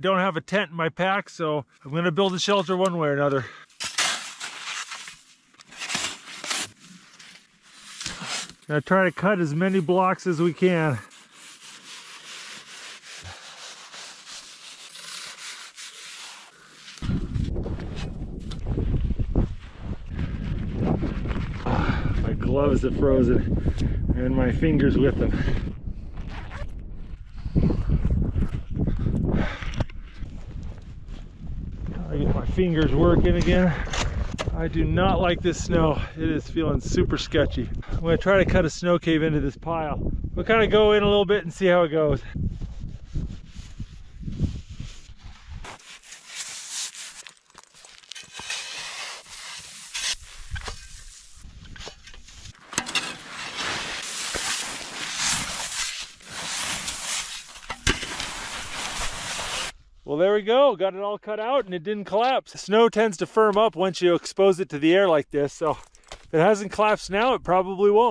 Don't have a tent in my pack, so I'm gonna build a shelter one way or another. Gonna try to cut as many blocks as we can. My gloves are frozen and my fingers with them. I get my fingers working again. I do not like this snow. It is feeling super sketchy. I'm gonna try to cut a snow cave into this pile. We'll kind of go in a little bit and see how it goes. Well, there we go. Got it all cut out and it didn't collapse. The snow tends to firm up once you expose it to the air like this, so if it hasn't collapsed now, it probably won't.